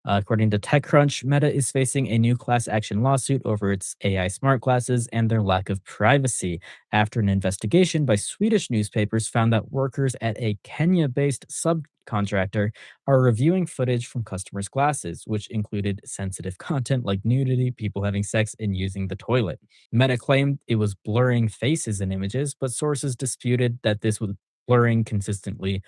According to TechCrunch, Meta is facing a new class action lawsuit over its AI smart glasses and their lack of privacy after an investigation by Swedish newspapers found that workers at a Kenya based subcontractor are reviewing footage from customers' glasses, which included sensitive content like nudity, people having sex, and using the toilet. Meta claimed it was blurring faces and images, but sources disputed that this was blurring consistently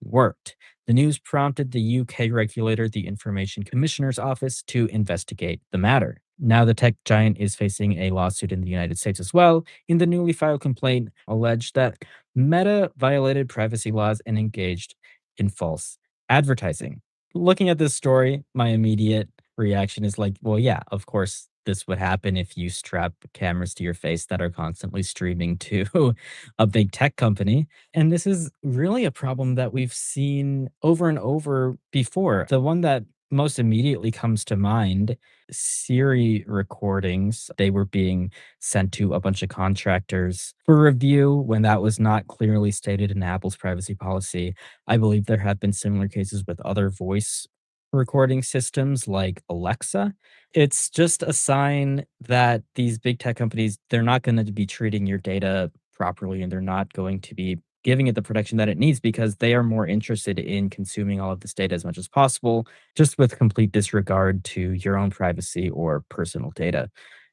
worked. The news prompted the UK regulator, the Information Commissioner's Office, to investigate the matter. Now, the tech giant is facing a lawsuit in the United States as well. In the newly filed complaint, alleged that Meta violated privacy laws and engaged in false advertising. Looking at this story, my immediate reaction is like, well, yeah, of course, this would happen if you strap cameras to your face that are constantly streaming to a big tech company. And this is really a problem that we've seen over and over before. The one that most immediately comes to mind, Siri recordings, they were being sent to a bunch of contractors for review when that was not clearly stated in Apple's privacy policy. I believe there have been similar cases with other voice recording systems like Alexa. It's just a sign that these big tech companies, they're not going to be treating your data properly and they're not going to be giving it the protection that it needs because they are more interested in consuming all of this data as much as possible, just with complete disregard to your own privacy or personal data.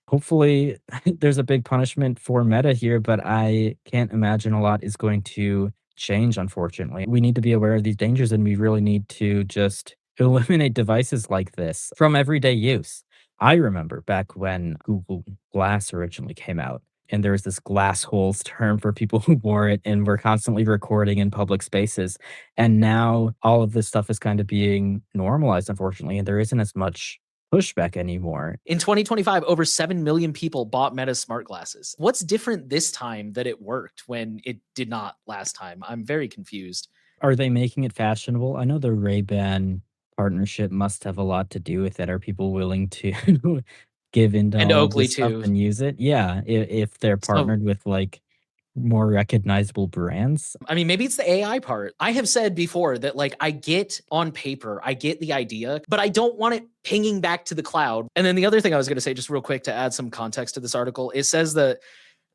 Hopefully, there's a big punishment for Meta here, but I can't imagine a lot is going to change, unfortunately. We need to be aware of these dangers and we really need to just eliminate devices like this from everyday use. I remember back when Google Glass originally came out, and there was this glass holes term for people who wore it and were constantly recording in public spaces. And now all of this stuff is kind of being normalized, unfortunately, and there isn't as much pushback anymore. In 2025, over 7 million people bought Meta smart glasses. What's different this time that it worked when it did not last time? I'm very confused. Are they making it fashionable? I know the Ray-Ban partnership must have a lot to do with it. Are people willing to give into And all of Oakley this stuff too. and use it? Yeah, if they're So partnered with, like, more recognizable brands. I mean, maybe it's the AI part. I have said before that, like, I get on paper, I get the idea, but I don't want it pinging back to the cloud. And then the other thing I was going to say, just real quick to add some context to this article, it says that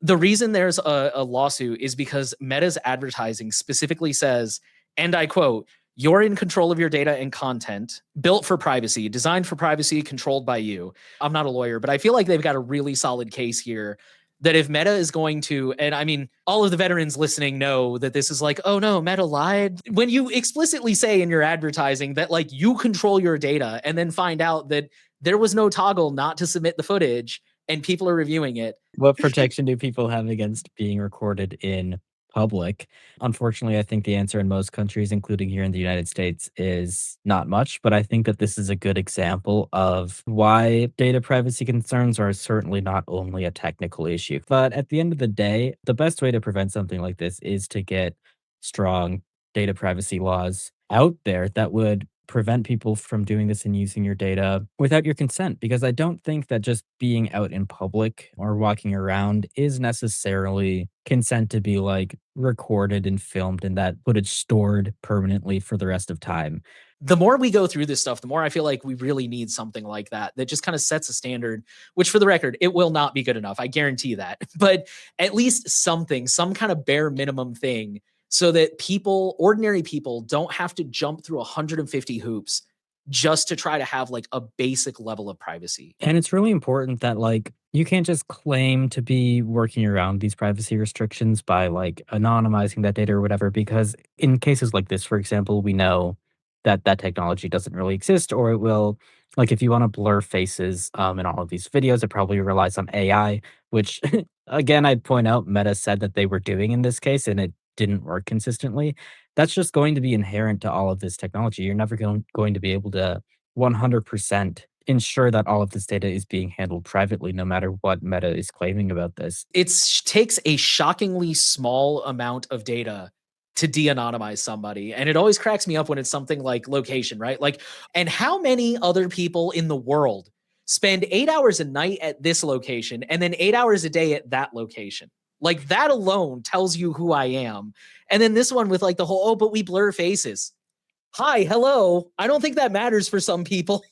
the reason there's a lawsuit is because Meta's advertising specifically says, and I quote, "You're in control of your data and content, built for privacy, designed for privacy, controlled by you." I'm not a lawyer, but I feel like they've got a really solid case here that if Meta is going to, and I mean, all of the veterans listening know that this is like, oh no, Meta lied. When you explicitly say in your advertising that like you control your data and then find out that there was no toggle not to submit the footage and people are reviewing it. What protection do people have against being recorded in public? Unfortunately, I think the answer in most countries, including here in the United States, is not much. But I think that this is a good example of why data privacy concerns are certainly not only a technical issue. But at the end of the day, the best way to prevent something like this is to get strong data privacy laws out there that would prevent people from doing this and using your data without your consent, because I don't think that just being out in public or walking around is necessarily consent to be like recorded and filmed and that footage stored permanently for the rest of time. The more we go through this stuff, the more I feel like we really need something like that that just kind of sets a standard, which for the record, it will not be good enough. I guarantee that. But at least something, some kind of bare minimum thing so that people, ordinary people, don't have to jump through 150 hoops just to try to have like a basic level of privacy. And it's really important that, like, you can't just claim to be working around these privacy restrictions by, like, anonymizing that data or whatever, because in cases like this, for example, we know that that technology doesn't really exist, or it will, like, if you wanna blur faces, in all of these videos, it probably relies on AI, which, again, I'd point out Meta said that they were doing in this case, and it didn't work consistently. That's just going to be inherent to all of this technology. You're never going to be able to 100% ensure that all of this data is being handled privately, no matter what Meta is claiming about this. It takes a shockingly small amount of data to de-anonymize somebody. And it always cracks me up when it's something like location, right? Like, and how many other people in the world spend 8 hours a night at this location and then 8 hours a day at that location? Like that alone tells you who I am. And then this one with like the whole, oh, but we blur faces. Hi, hello. I don't think that matters for some people.